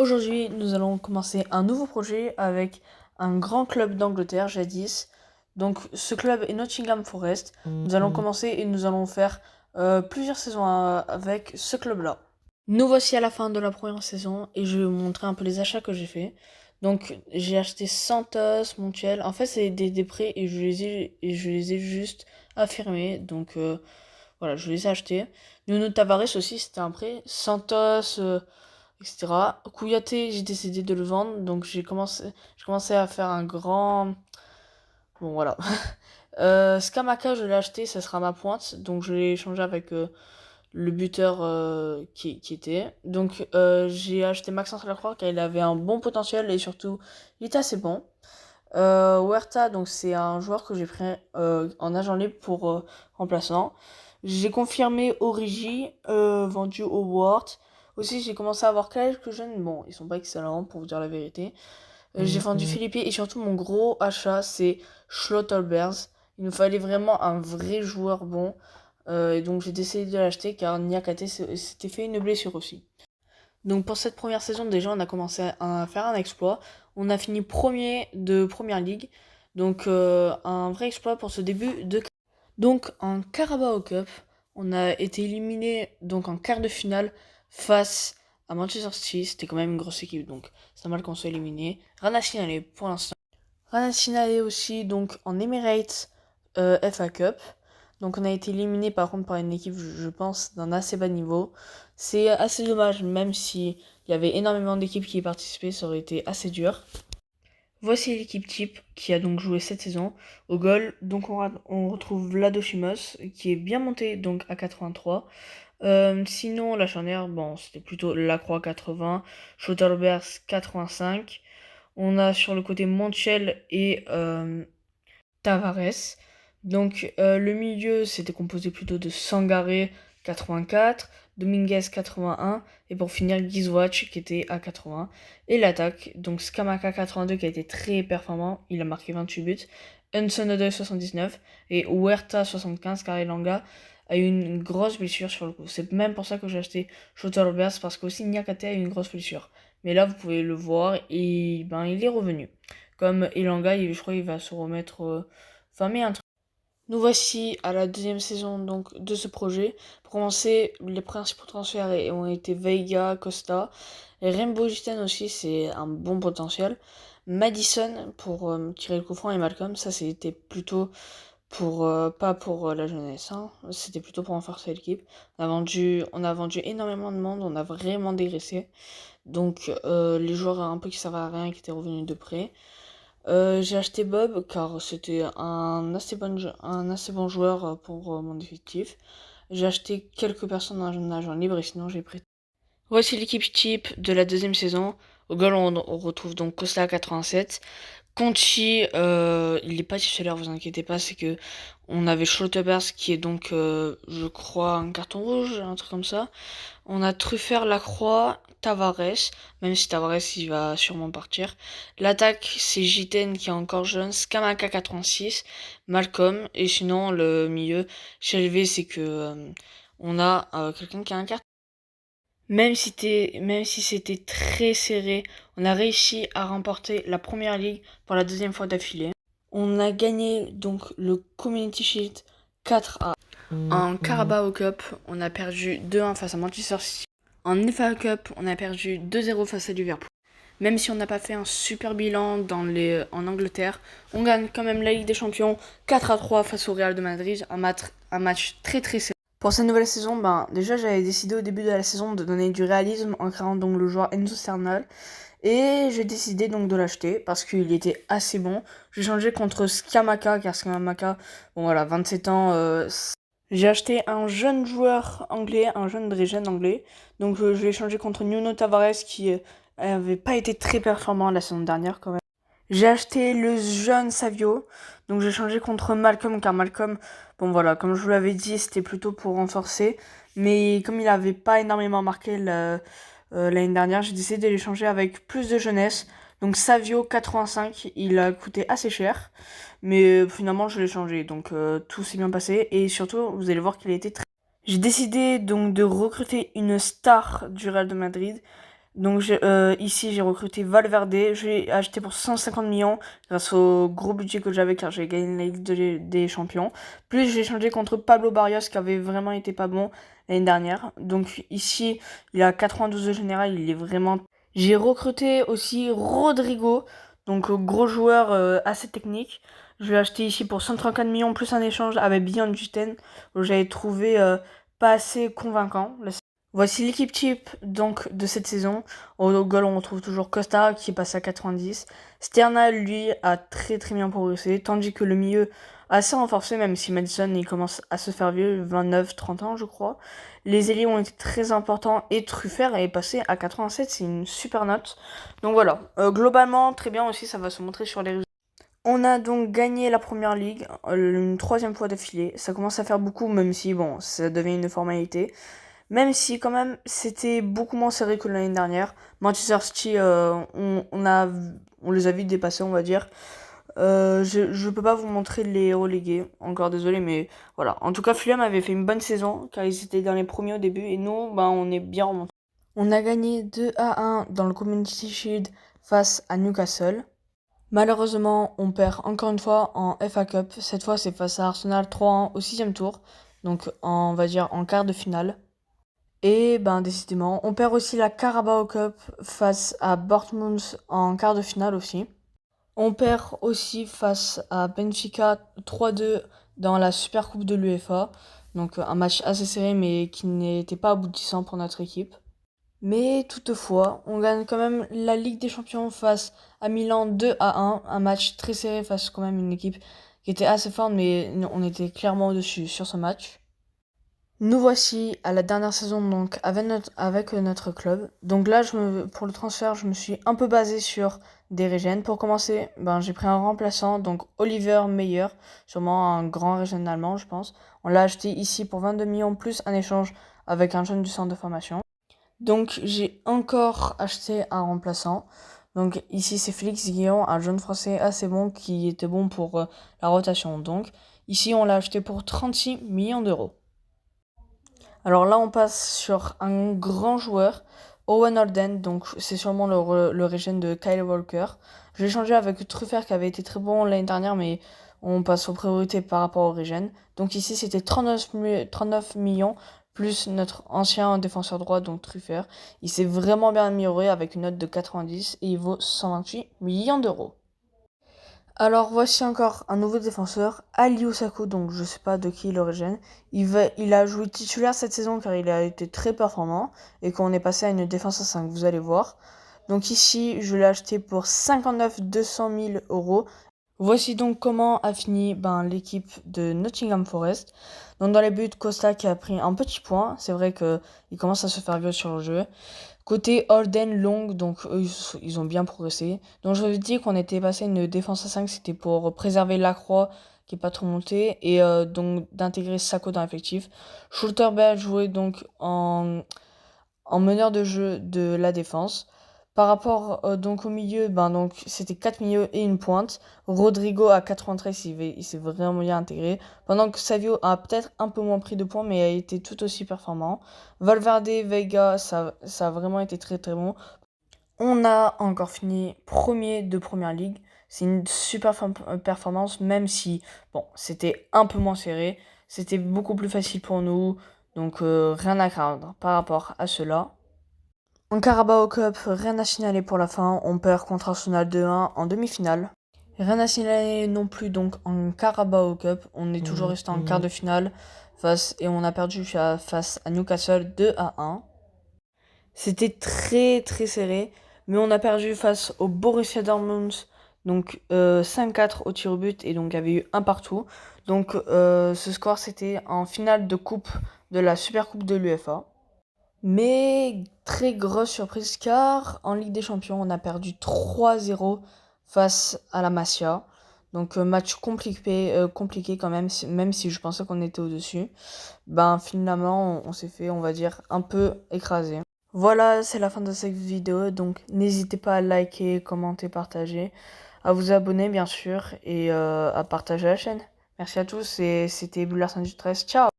Aujourd'hui, nous allons commencer un nouveau projet avec un grand club d'Angleterre, jadis. Donc, ce club est Nottingham Forest. Nous allons commencer et nous allons faire plusieurs saisons avec ce club-là. Nous voici à la fin de la première saison et je vais vous montrer un peu les achats que j'ai fait. Donc, j'ai acheté Santos, Montiel. En fait, c'est des prêts et je les ai juste affirmés. Donc, voilà, je les ai achetés. Nuno Tavares aussi, c'était un prêt. Santos, etc. Kouyaté, j'ai décidé de le vendre, donc j'ai commencé à faire un grand... Bon, voilà. Skamaka, je l'ai acheté, ça sera ma pointe, donc je l'ai échangé avec le buteur qui était. Donc j'ai acheté Maxence Lacroix, car il avait un bon potentiel et surtout, il était assez bon. Huerta, donc c'est un joueur que j'ai pris en agent libre pour remplaçant. J'ai confirmé Origi, vendu au Ward. Aussi, j'ai commencé à avoir quelques jeunes. Bon, ils sont pas excellents pour vous dire la vérité. J'ai vendu Philippe et surtout mon gros achat, c'est Schlotterbeers. Il nous fallait vraiment un vrai joueur bon. Et donc j'ai décidé de l'acheter car Niakate s'était fait une blessure aussi. Donc pour cette première saison, déjà, on a commencé à faire un exploit. On a fini premier de Première Ligue. Donc un vrai exploit pour ce début de... Donc en Carabao Cup, on a été éliminé donc en quart de finale face à Manchester City. C'était quand même une grosse équipe, donc c'est normal qu'on soit éliminé. Rana finale pour l'instant. Rana finale aussi donc en Emirates FA Cup. Donc on a été éliminé par contre par une équipe, je pense, d'un assez bas niveau. C'est assez dommage, même si il y avait énormément d'équipes qui y participaient, ça aurait été assez dur. Voici l'équipe type qui a donc joué cette saison. Au goal, donc on retrouve Vlado Chimos qui est bien monté donc à 83. Sinon la charnière, bon c'était plutôt Lacroix 80, Schotterbers 85. On a sur le côté Montiel et Tavares. Donc le milieu c'était composé plutôt de Sangaré 84, Dominguez 81 et pour finir Gizwatch qui était à 80. Et l'attaque, donc Skamaka 82 qui a été très performant, il a marqué 28 buts, Hudson Odoi 79 et Huerta 75 car Elanga a eu une grosse blessure sur le coup. C'est même pour ça que j'ai acheté Shota Roberts parce qu'aussi Niakate a eu une grosse blessure. Mais là vous pouvez le voir et ben il est revenu. Comme Elanga, je crois qu'il va se remettre fin mai, un truc. Nous voici à la deuxième saison donc de ce projet. Pour commencer, les principaux transferts ont été Veiga, Costa. Et Rainbow Gitten aussi, c'est un bon potentiel. Madison pour tirer le coup franc et Malcolm, ça c'était plutôt pour pas pour la jeunesse, hein. C'était plutôt pour renforcer l'équipe. On a vendu énormément de monde, on a vraiment dégraissé. Donc les joueurs un peu qui servaient à rien qui étaient revenus de près. J'ai acheté Bob car c'était un assez bon joueur pour mon effectif. J'ai acheté quelques personnes en agent libre et sinon j'ai prêté. Voici l'équipe type de la deuxième saison. Au goal, on retrouve donc Costa à 87. Conchi, il n'est pas titulaire, vous inquiétez pas, c'est que on avait Schlotterbeers qui est donc, je crois, un carton rouge, un truc comme ça. On a Truffert, Lacroix, Tavares, même si Tavares il va sûrement partir. L'attaque, c'est Jiten qui est encore jeune, Skamaka 86, Malcolm, et sinon le milieu, Chelvé, c'est que on a quelqu'un qui a un carton. Même si c'était très serré, on a réussi à remporter la première ligue pour la deuxième fois d'affilée. On a gagné donc le Community Shield 4A. En Carabao Cup, on a perdu 2-1 face à Manchester City. En FA Cup, on a perdu 2-0 face à Liverpool. Même si on n'a pas fait un super bilan en Angleterre, on gagne quand même la Ligue des Champions 4-3 face au Real de Madrid, un match très très serré. Pour cette nouvelle saison, déjà j'avais décidé au début de la saison de donner du réalisme en créant donc le joueur Enzo Cernal. Et j'ai décidé donc de l'acheter parce qu'il était assez bon. J'ai changé contre Skamaka car Skamaka, bon voilà, 27 ans. J'ai acheté un jeune joueur anglais, un jeune Drégen anglais. Donc je l'ai changé contre Nuno Tavares qui avait pas été très performant la saison dernière quand même. J'ai acheté le jeune Savio, donc j'ai changé contre Malcolm, car Malcolm, bon voilà, comme je vous l'avais dit, c'était plutôt pour renforcer, mais comme il avait pas énormément marqué l'année dernière, j'ai décidé de l'échanger avec plus de jeunesse, donc Savio 85, il a coûté assez cher, mais finalement je l'ai changé, donc tout s'est bien passé, et surtout, vous allez voir qu'il a été très... J'ai décidé donc de recruter une star du Real de Madrid, Donc ici, j'ai recruté Valverde, je l'ai acheté pour 150 millions grâce au gros budget que j'avais car j'ai gagné la Ligue des Champions. Plus j'ai changé contre Pablo Barrios qui avait vraiment été pas bon l'année dernière. Donc ici, il a 92 de général, il est vraiment... J'ai recruté aussi Rodrigo, donc gros joueur assez technique. Je l'ai acheté ici pour 134 millions plus un échange avec Bjorn Justen que j'avais trouvé pas assez convaincant. Voici l'équipe type donc de cette saison. Au goal, on retrouve toujours Costa qui passe à 90. Sternal, lui, a très très bien progressé, tandis que le milieu a assez renforcé, même si Madison il commence à se faire vieux, 29-30 ans je crois. Les ailiers ont été très importants et Truffert est passé à 87, c'est une super note. Donc voilà, globalement très bien aussi, ça va se montrer sur les résultats. On a donc gagné la première ligue une troisième fois d'affilée. Ça commence à faire beaucoup, même si bon, ça devient une formalité. Même si quand même c'était beaucoup moins serré que l'année dernière. Manchester City, on les a vite dépassés, on va dire. Je peux pas vous montrer les relégués, encore désolé, mais voilà. En tout cas, Fulham avait fait une bonne saison, car ils étaient dans les premiers au début, et nous, ben, on est bien remontés. On a gagné 2-1 dans le Community Shield face à Newcastle. Malheureusement, on perd encore une fois en FA Cup. Cette fois, c'est face à Arsenal 3-1 au 6ème tour, donc on va dire en quart de finale. Et ben décidément, on perd aussi la Carabao Cup face à Dortmund en quart de finale aussi. On perd aussi face à Benfica 3-2 dans la Super Coupe de l'UEFA. Donc un match assez serré mais qui n'était pas aboutissant pour notre équipe. Mais toutefois, on gagne quand même la Ligue des Champions face à Milan 2-1. Un match très serré face quand même une équipe qui était assez forte mais on était clairement au-dessus sur ce match. Nous voici à la dernière saison donc avec notre club. Donc là, pour le transfert, je me suis un peu basé sur des régènes. Pour commencer, ben, j'ai pris un remplaçant, donc Oliver Meyer, sûrement un grand régène allemand, je pense. On l'a acheté ici pour 22 millions plus un échange avec un jeune du centre de formation. Donc j'ai encore acheté un remplaçant. Donc ici c'est Félix Guillon, un jeune français assez bon qui était bon pour la rotation. Donc ici on l'a acheté pour 36 millions d'euros. Alors là, on passe sur un grand joueur, Owen Holden, donc c'est sûrement le régène de Kyle Walker. Je l'ai changé avec Truffert qui avait été très bon l'année dernière, mais on passe aux priorités par rapport au régène. Donc ici, c'était 39 millions plus notre ancien défenseur droit, donc Truffert. Il s'est vraiment bien amélioré avec une note de 90 et il vaut 128 millions d'euros. Alors voici encore un nouveau défenseur, Ali Osako, donc je sais pas de qui il est l'origine. Il a joué titulaire cette saison car il a été très performant et qu'on est passé à une défense à 5, vous allez voir. Donc ici, je l'ai acheté pour 59 200 000 euros. Voici donc comment a fini l'équipe de Nottingham Forest. Donc dans les buts, Costa qui a pris un petit point. C'est vrai qu'il commence à se faire vieux sur le jeu. Côté Holden, Long, donc eux, ils ont bien progressé. Donc je vous dis qu'on était passé une défense à 5, c'était pour préserver Lacroix qui est pas trop monté et donc d'intégrer Sako dans l'effectif. Schulterberg jouait donc en meneur de jeu de la défense. Par rapport donc au milieu, donc c'était 4 milieux et une pointe. Rodrigo à 93, il s'est vraiment bien intégré. Pendant que Savio a peut-être un peu moins pris de points, mais a été tout aussi performant. Valverde, Vega, ça a vraiment été très très bon. On a encore fini premier de Première Ligue. C'est une super performance, même si bon, c'était un peu moins serré. C'était beaucoup plus facile pour nous. Donc rien à craindre par rapport à cela. En Carabao Cup, rien à signaler pour la fin. On perd contre Arsenal 2-1 en demi-finale. Rien à signaler non plus donc en Carabao Cup. On est toujours resté en quart de finale et on a perdu face à Newcastle 2-1. C'était très très serré, mais on a perdu face au Borussia Dortmund, donc 5-4 au tir au but et donc il y avait eu un partout. Donc ce score c'était en finale de coupe de la Super Coupe de l'UEFA. Mais très grosse surprise car en Ligue des Champions, on a perdu 3-0 face à la Masia. Donc match compliqué quand même, même si je pensais qu'on était au-dessus. Finalement, on s'est fait, on va dire, un peu écraser. Voilà, c'est la fin de cette vidéo. Donc n'hésitez pas à liker, commenter, partager, à vous abonner bien sûr et à partager la chaîne. Merci à tous et c'était Buller 13. Ciao!